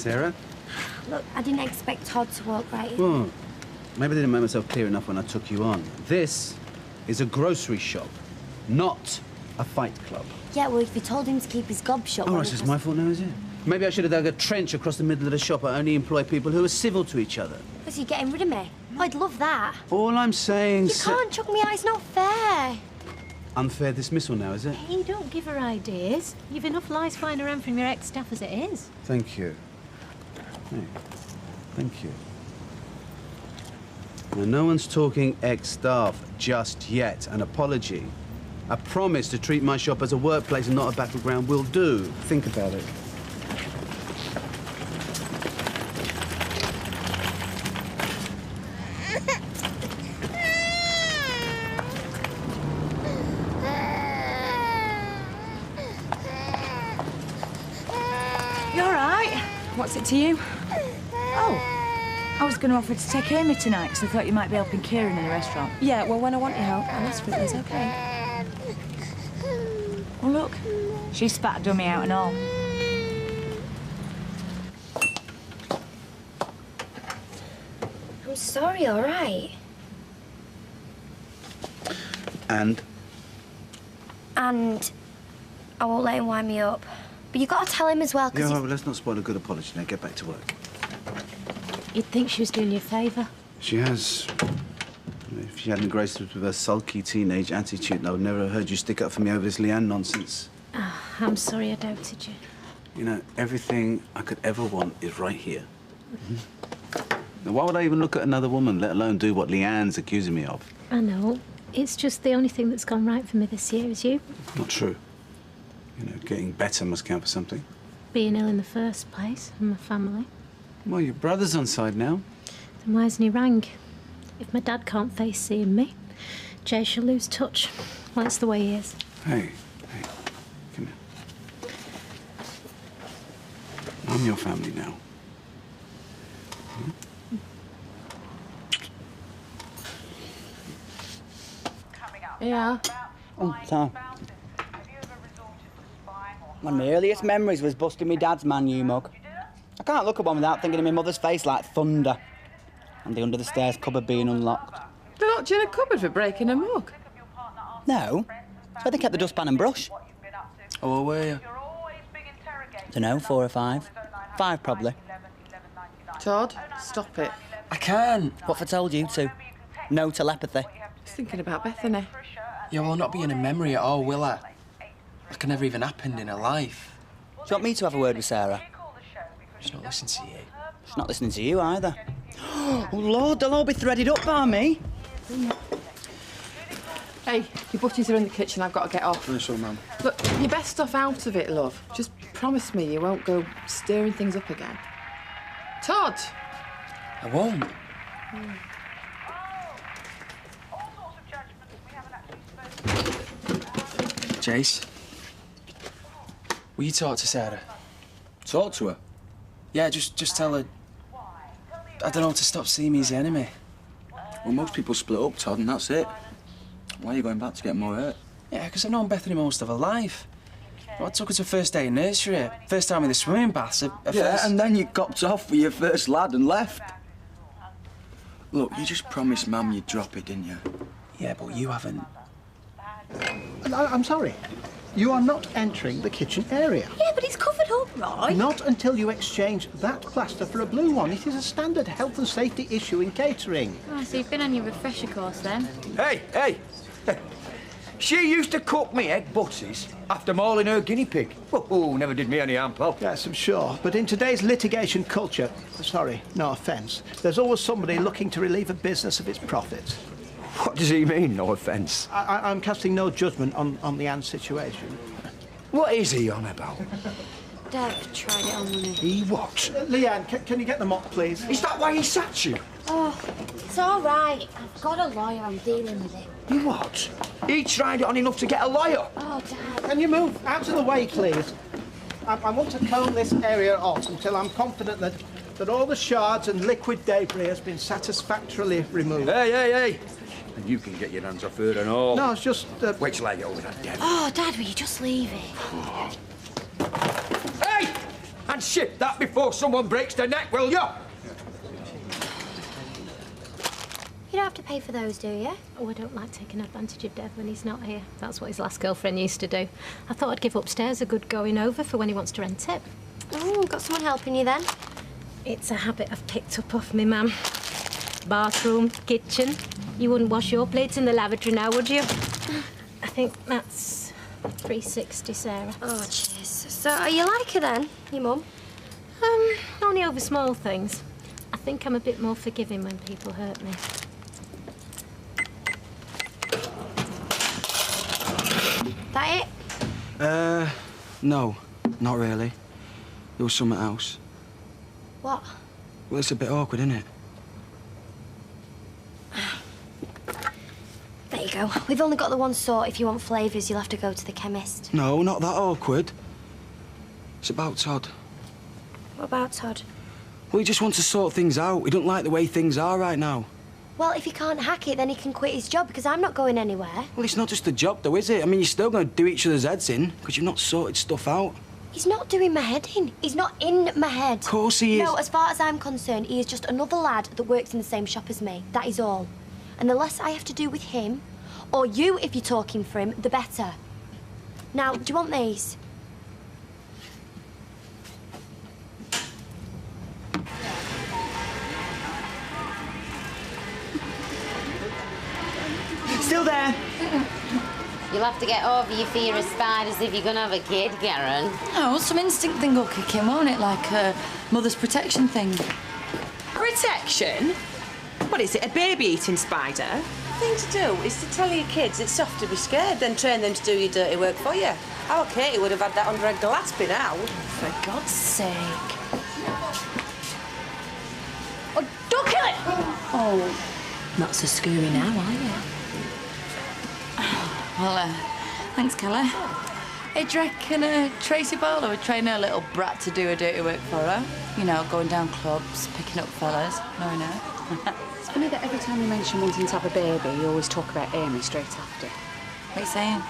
Sarah? Look, I didn't expect Todd to walk right in. Well, maybe I didn't make myself clear enough when I took you on. This is a grocery shop, not a fight club. Yeah, well, if you told him to keep his gob shut... Oh, right, so it's my fault now, is it? Maybe I should have dug a trench across the middle of the shop. I only employ people who are civil to each other. Was you getting rid of me? I'd love that. All I'm saying... You can't chuck me out, it's not fair. Unfair dismissal now, is it? Hey, don't give her ideas. You've enough lies flying around from your ex-staff as it is. Thank you. Hey, thank you. Now, no one's talking ex-staff just yet. An apology, a promise to treat my shop as a workplace and not a battleground will do. Think about it. You all right? What's it to you? Oh. I was going to offer to take Amy tonight because I thought you might be helping Kieran in the restaurant. Yeah, well, when I want your help, I'll ask for it, it's okay. Well, look. She spat a dummy out and all. I'm sorry, all right? And I won't let him wind me up. But you got to tell him as well, because... Yeah, well, let's not spoil a good apology now. Get back to work. You'd think she was doing you a favour. She has. If she hadn't graced us with her sulky teenage attitude, I would never have heard you stick up for me over this Leanne nonsense. Oh, I'm sorry I doubted you. You know, everything I could ever want is right here. Now, why would I even look at another woman, let alone do what Leanne's accusing me of? I know. It's just the only thing that's gone right for me this year is you. Not true. You know, getting better must count for something. Being ill in the first place, and my family. Well, your brother's on side now. Then why hasn't he rang? If my dad can't face seeing me, Jay shall lose touch. Well, that's the way he is. Hey, come here. I'm your family now. Yeah. Oh, Tom. One of my earliest memories was busting my dad's Man U mug. I can't look at one without thinking of my mother's face like thunder. And the under the stairs cupboard being unlocked. They locked you in a cupboard for breaking a mug? No. That's where they kept the dustpan and brush. Oh, where were you? Dunno, 4 or 5. 5, probably. Todd, stop it. I can't. What if I told you to? No telepathy. He's thinking about Bethany. Yeah, well, not being a memory at all, will I? Like it never even happened in her life. Do you want me to have a word with Sarah? She's not listening to you. She's not listening to you either. Oh, Lord, they'll all be threaded up by me. Hey, your butties are in the kitchen. I've got to get off. No, sure, Mum. Look, your best stuff out of it, love. Just promise me you won't go stirring things up again. Todd! I won't. Jace, will you talk to Sarah? Talk to her? Yeah, just tell her, I don't know, to stop seeing me as the enemy. Well, most people split up, Todd, and that's it. Why are you going back to get more hurt? Yeah, because I've known Bethany most of her life. I took her to first day in nursery, first time in the swimming baths. And then you copped off with your first lad and left. Look, you just promised Mum you'd drop it, didn't you? Yeah, but you haven't. I'm sorry. You are not entering the kitchen area. Yeah, but it's covered up, right? Not until you exchange that plaster for a blue one. It is a standard health and safety issue in catering. Oh, so you've been on your refresher course then? Hey! She used to cook me egg butties after mauling her guinea pig. Oh, never did me any harm, pal. Yes, I'm sure. But in today's litigation culture, sorry, no offence, there's always somebody looking to relieve a business of its profits. What does he mean, no offence? I'm casting no judgment on Leanne's situation. What is he on about? Dev tried it on me. He what? Leanne, can you get the mop, please? Is that why he sat you? Oh, it's all right. I've got a lawyer. I'm dealing with it. You what? He tried it on enough to get a lawyer. Oh, Dad. Can you move out of the way, please? I want to comb this area off until I'm confident that all the shards and liquid debris has been satisfactorily removed. Hey! And you can get your hands off her and all. No, it's just... Wait till I get over that, Deb. Oh, Dad, will you just leave it? Hey! I And shift that before someone breaks their neck, will you? You don't have to pay for those, do you? Oh, I don't like taking advantage of Dev when he's not here. That's what his last girlfriend used to do. I thought I'd give upstairs a good going over for when he wants to rent it. Oh, got someone helping you then? It's a habit I've picked up off me mum. Bathroom, kitchen. You wouldn't wash your plates in the lavatory now, would you? I think that's 360, Sarah. Oh, cheers. So, are you like her then, your mum? Only over small things. I think I'm a bit more forgiving when people hurt me. That it? No, not really. There was something else. What? Well, it's a bit awkward, isn't it? There you go. We've only got the one sort. If you want flavours, you'll have to go to the chemist. No, not that awkward. It's about Todd. What about Todd? Well, he just wants to sort things out. He don't like the way things are right now. Well, if he can't hack it, then he can quit his job, because I'm not going anywhere. Well, it's not just the job, though, is it? I mean, you're still going to do each other's heads in, because you've not sorted stuff out. He's not doing my head in. He's not in my head. Of course he is. No, as far as I'm concerned, he is just another lad that works in the same shop as me. That is all. And the less I have to do with him, or you if you're talking for him, the better. Now, do you want these? Still there. You'll have to get over your fear of spiders if you're going to have a kid, Karen. Oh, some instinct thing will kick in, won't it? Like a mother's protection thing. Protection? What is it, a baby-eating spider? The thing to do is to tell your kids it's soft to be scared, then train them to do your dirty work for you. Our Katie would have had that under a glass by now. For God's sake. Oh, don't kill it! Oh, not so scary now, are you? Well, thanks, Kelly. Hey, do you reckon Tracy Barlow would train her little brat to do her dirty work for her? You know, going down clubs, picking up fellas, knowing her. It's funny that every time you mention wanting to have a baby, you always talk about Amy straight after. What are you saying?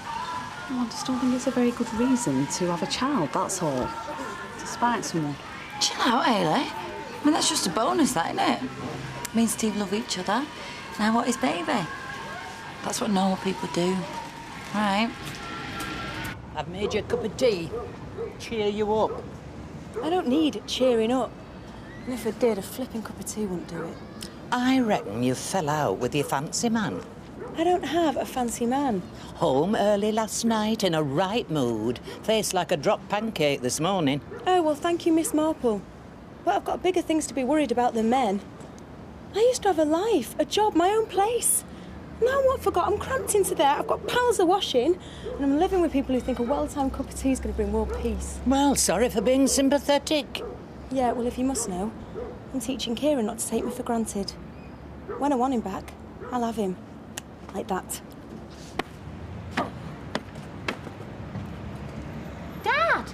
I just don't think it's a very good reason to have a child, that's all. To spite someone. Chill out, Hayley. I mean, that's just a bonus, that, isn't it? Me and Steve love each other. Now what is baby? That's what normal people do. Right. I've made you a cup of tea. Cheer you up. I don't need cheering up. And if I did, a flipping cup of tea wouldn't do it. I reckon you fell out with your fancy man. I don't have a fancy man. Home early last night, in a right mood. Face like a dropped pancake this morning. Oh, well, thank you, Miss Marple. But I've got bigger things to be worried about than men. I used to have a life, a job, my own place. Now what I forgot, I'm cramped into there, I've got piles of washing, and I'm living with people who think a well-timed cup of tea is going to bring world peace. Well, sorry for being sympathetic. Yeah, well, if you must know, I'm teaching Kieran not to take me for granted. When I want him back, I'll have him. Like that. Dad!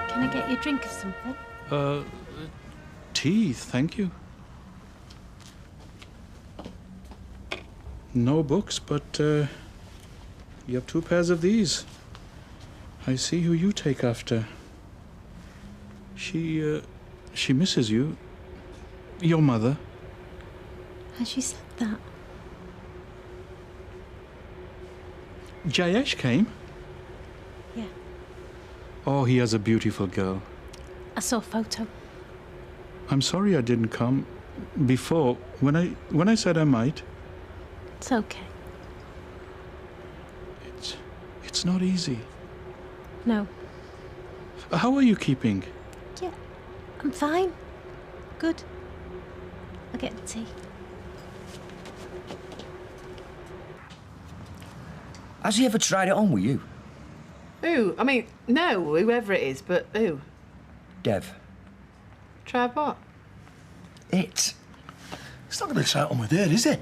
Can I get you a drink of something? Tea, thank you. No books, but you have 2 pairs of these. I see who you take after. She misses you. Your mother. Has she said that? Jayesh came? Yeah. Oh, he has a beautiful girl. I saw a photo. I'm sorry I didn't come before. When I said I might. It's okay. It's not easy. No. How are you keeping? Yeah, I'm fine. Good. I'll get the tea. Has he ever tried it on with you? Who? I mean, no, whoever it is, but who? Dev. Tried what? It. It's not going to try it on with her, is it?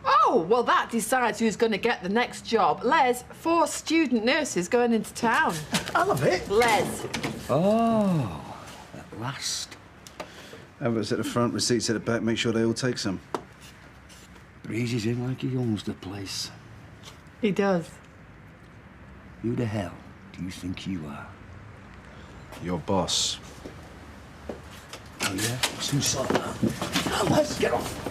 Oh, well, that decides who's going to get the next job. Les, 4 student nurses going into town. I love it. Les. Oh, at last. Albert's at the front, receipts at the back. Make sure they all take some. Breezes in like he owns the place. He does. Who the hell do you think you are? Your boss. Oh, yeah? Who saw that? Oh, Les, get off.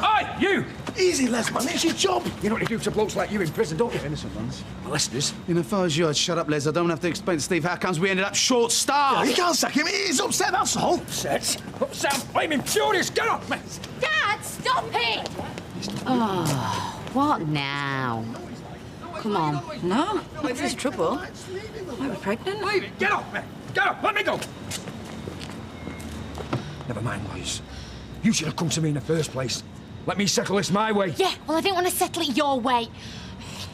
Hey, you! Easy, Les, man. It's your job. You know what you do to blokes like you in prison, don't you? Innocent ones. Molesters. You know, if I was you, I'd shut up, Les. I don't have to explain to Steve how comes we ended up short-staffed. You can't sack him. He's upset, that's all. Upset? Upset? I'm flaming furious. Get off me! Dad, stop it! Oh, what now? Come on. No, not if there's trouble. Why, we're pregnant. Leave it! Get off me! Get off! Let me go! Never mind, Lois. You should have come to me in the first place. Let me settle this my way. Yeah, well, I didn't want to settle it your way.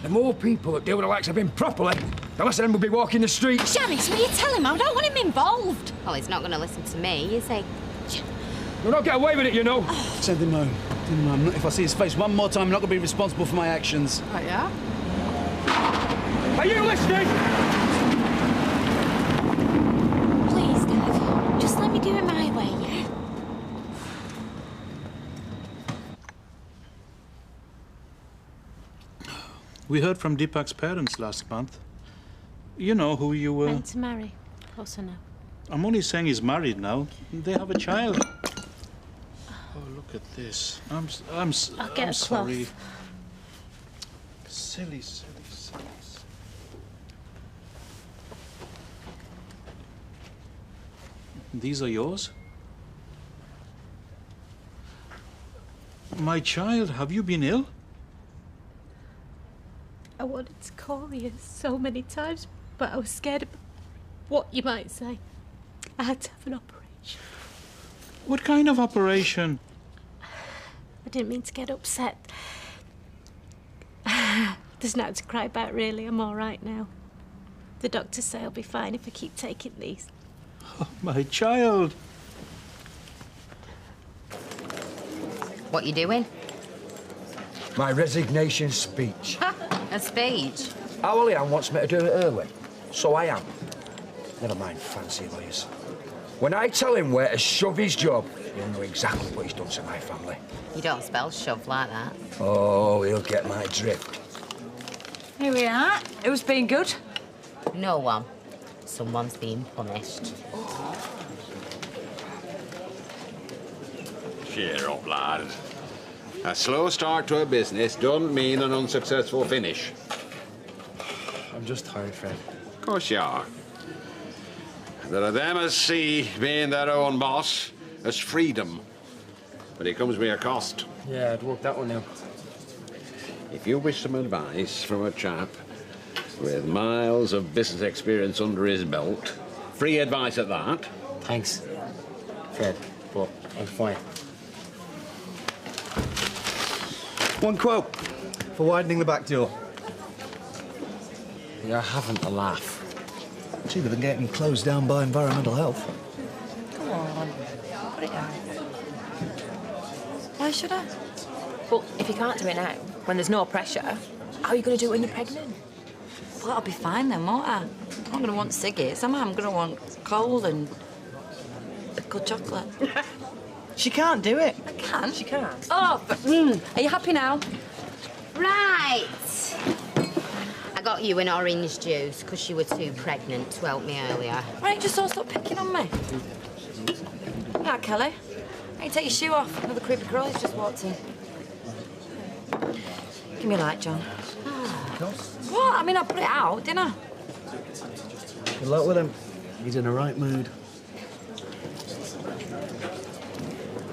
The more people that deal with the likes of him properly, the less of them will be walking the streets. Janice, will you tell him? I don't want him involved. Well, he's not going to listen to me, is he? You'll not get away with it, you know. Send him home. Send him home. If I see his face one more time, I'm not going to be responsible for my actions. Oh, yeah? Are you listening? Please, Dad, just let me do it my way, yeah? We heard from Deepak's parents last month. You know who you were. Meant to marry. Also no. I'm only saying he's married now. They have a child. Oh, look at this. I'm I'll get a sorry. cloth. Silly. These are yours? My child, have you been ill? I wanted to call you so many times, but I was scared of what you might say. I had to have an operation. What kind of operation? I didn't mean to get upset. There's nothing to cry about, really. I'm all right now. The doctors say I'll be fine if I keep taking these. Oh, my child. What you doing? My resignation speech. A speech? Our wants me to do it early, so I am. Never mind fancy lawyers. When I tell him where to shove his job, he'll know exactly what he's done to my family. You don't spell shove like that. Oh, he'll get my drift. Here we are. Who's been good? No one. Someone's being punished. Cheer up, lad. A slow start to a business doesn't mean an unsuccessful finish. I'm just tired, Fred. Of course you are. There are them as see being their own boss as freedom, but it comes with a cost. Yeah, I'd work that one out. If you wish some advice from a chap with miles of business experience under his belt, free advice at that. Thanks, Fred, but I'm fine. One quote for widening the back door. You're having a laugh. Cheaper than getting closed down by environmental health. Come on, put it down. Why should I? Well, if you can't do it now, when there's no pressure, how are you going to do it when you're pregnant? Well, I'll be fine then, won't I? I'm not going to want ciggies, am I? I'm going to want cold and pickled chocolate. She can't do it. I can. She can't. Oh, but, are you happy now? Right. I got you an orange juice because you were too pregnant to help me earlier. Why don't you just all stop picking on me? Yeah, Kelly. Hey, take your shoe off. Another creepy crawly's just walked in. Give me a light, John. What? I mean, I put it out, didn't I? Good luck with him. He's in the right mood.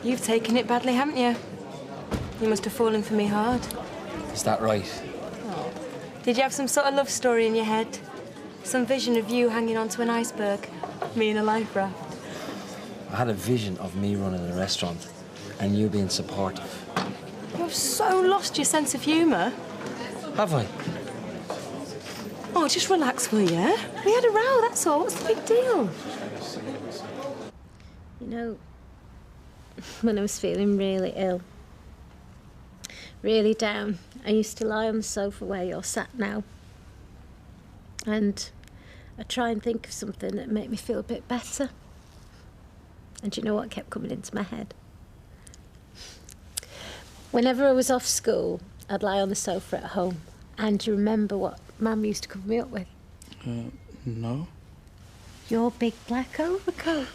You've taken it badly, haven't you? You must have fallen for me hard. Is that right? Oh. Did you have some sort of love story in your head? Some vision of you hanging onto an iceberg? Me in a life raft? I had a vision of me running a restaurant and you being supportive. You've so lost your sense of humour. Have I? Oh, just relax, will you? We had a row, that's all. What's the big deal? You know, when I was feeling really ill, really down, I used to lie on the sofa where you're sat now. And I'd try and think of something that made me feel a bit better. And do you know what kept coming into my head? Whenever I was off school, I'd lie on the sofa at home. And do you remember what Mum used to cover me up with? No. Your big black overcoat.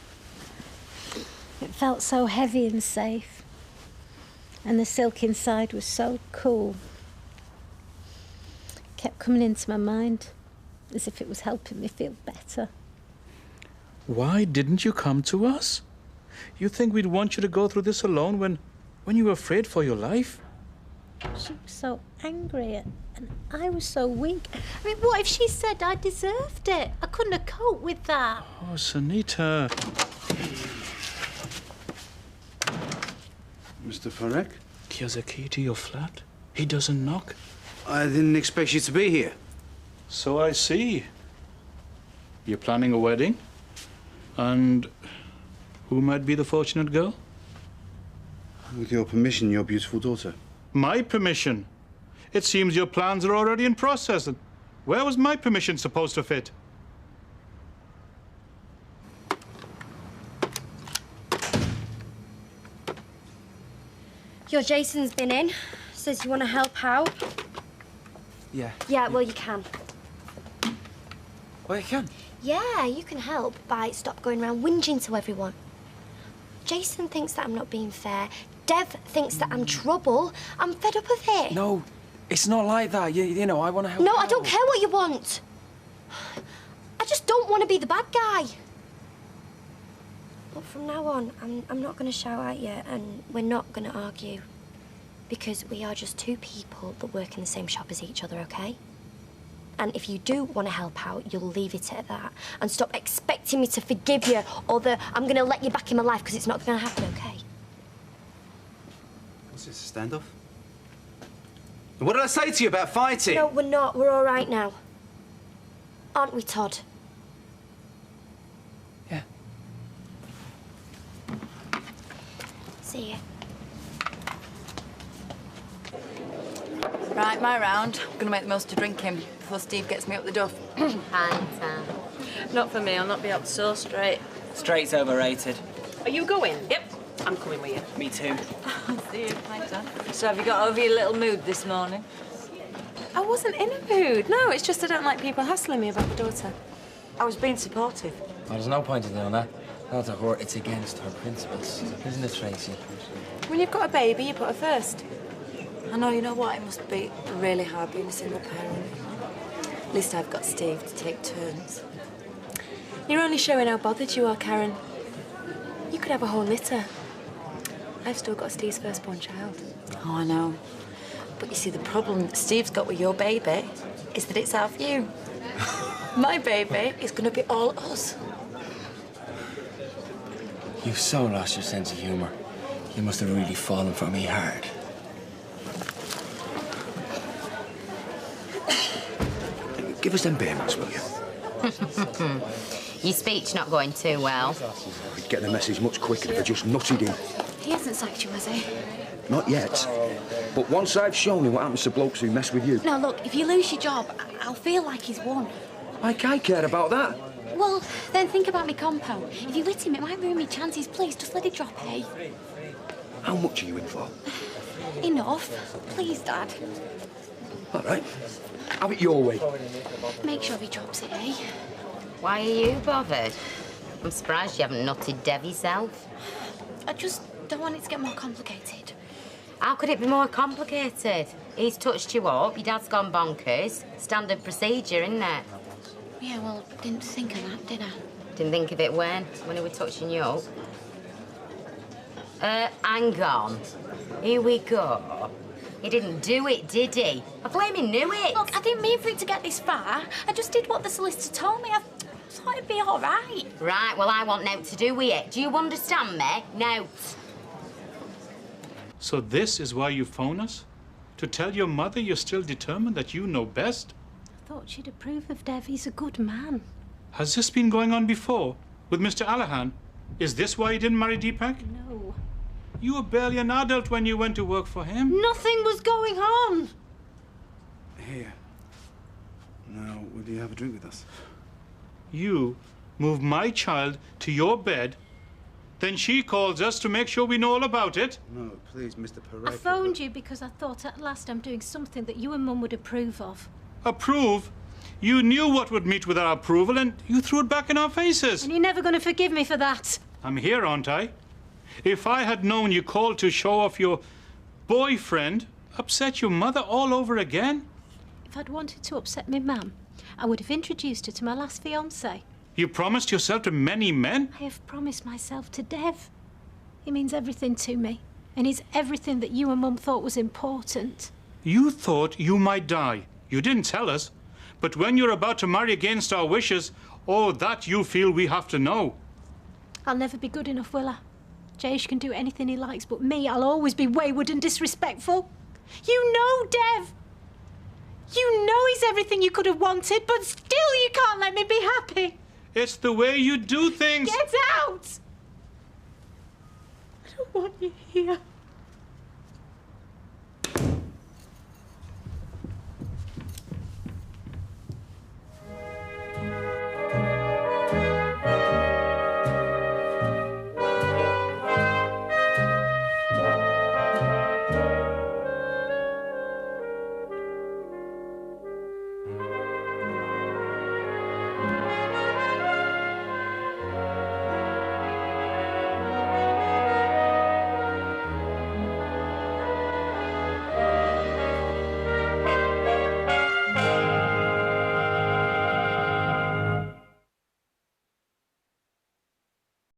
It felt so heavy and safe. And the silk inside was so cool. It kept coming into my mind, as if it was helping me feel better. Why didn't you come to us? You think we'd want you to go through this alone when you were afraid for your life? She was so angry and I was so weak. I mean, what if she said I deserved it? I couldn't have coped with that. Oh, Sunita. Mr. Farek? He has a key to your flat. He doesn't knock. I didn't expect you to be here. So I see. You're planning a wedding? And who might be the fortunate girl? With your permission, your beautiful daughter. My permission? It seems your plans are already in process. Where was my permission supposed to fit? Your Jason's been in. Says you want to help out. Yeah. Yeah, well, you can. Well, you can. Yeah, you can help by stop going around whinging to everyone. Jason thinks that I'm not being fair. Dev thinks that I'm trouble. I'm fed up of it. No, it's not like that. You know, I want to help. No, out. I don't care what you want. I just don't want to be the bad guy. But from now on, I'm not going to shout at you, and we're not going to argue. Because we are just two people that work in the same shop as each other, okay? And if you do want to help out, you'll leave it at that. And stop expecting me to forgive you, or that I'm going to let you back in my life, because it's not going to happen, okay? What's this, a standoff? What did I say to you about fighting? No, we're not. We're all right now. Aren't we, Todd? Yeah. See you. Right, my round. I'm going to make the most of drinking before Steve gets me up the duff. Not for me. I'll not be up so straight. Straight's overrated. Are you going? Yep. I'm coming with you. Me too. I'll see you later. So have you got over your little mood this morning? I wasn't in a mood. No, it's just I don't like people hassling me about my daughter. I was being supportive. Well, there's no point in doing that. Not to her, it's against her principles. Isn't it, Tracy? When you've got a baby, you put her first. I know, you know what? It must be really hard being a single parent. At least I've got Steve to take turns. You're only showing how bothered you are, Karen. You could have a whole litter. I've still got Steve's firstborn child. Oh, I know. But you see, the problem that Steve's got with your baby is that it's half you. My baby is going to be all us. You've so lost your sense of humour. You must have really fallen for me hard. Give us them payments, will you? Your speech not going too well. We'd get the message much quicker if I just nutted in. He hasn't sacked you, has he? Not yet. But once I've shown him what happens to blokes who mess with you... No, look, if you lose your job, I'll feel like he's won. Like I care about that. Well, then think about me compo. If you hit him, it might ruin me chances. Please, just let it drop, eh? How much are you in for? Enough. Please, Dad. All right. Have it your way. Make sure he drops it, eh? Why are you bothered? I'm surprised you haven't nutted Dev yourself. I just don't want it to get more complicated. How could it be more complicated? He's touched you up, your dad's gone bonkers. Standard procedure, isn't it? Yeah, well, didn't think of that, did I? Didn't think of it when he was touching you up? Hang on. Here we go. He didn't do it, did he? I blame he knew it. Look, I didn't mean for it to get this far. I just did what the solicitor told me. I thought it'd be all right. Right, well, I want nought to do with it. Do you understand me? Nought. So this is why you phone us? To tell your mother you're still determined that you know best? I thought she'd approve of Dev. He's a good man. Has this been going on before? With Mr. Allahan? Is this why you didn't marry Deepak? No. You were barely an adult when you went to work for him. Nothing was going on. Here. Now, will you have a drink with us? You moved my child to your bed, then she calls us to make sure we know all about it. No, please, Mr. Parecki. I phoned you because I thought at last I'm doing something that you and Mum would approve of. Approve? You knew what would meet with our approval and you threw it back in our faces. And you're never going to forgive me for that. I'm here, aren't I? If I had known you called to show off your boyfriend, upset your mother all over again. If I'd wanted to upset me mum, I would have introduced her to my last fiancé. You promised yourself to many men? I have promised myself to Dev. He means everything to me, and he's everything that you and Mum thought was important. You thought you might die. You didn't tell us. But when you're about to marry against our wishes, oh, that you feel we have to know. I'll never be good enough, will I? Jayesh can do anything he likes, but me, I'll always be wayward and disrespectful. You know, Dev! You know he's everything you could have wanted, but still you can't let me be happy. It's the way you do things. Get out! I don't want you here.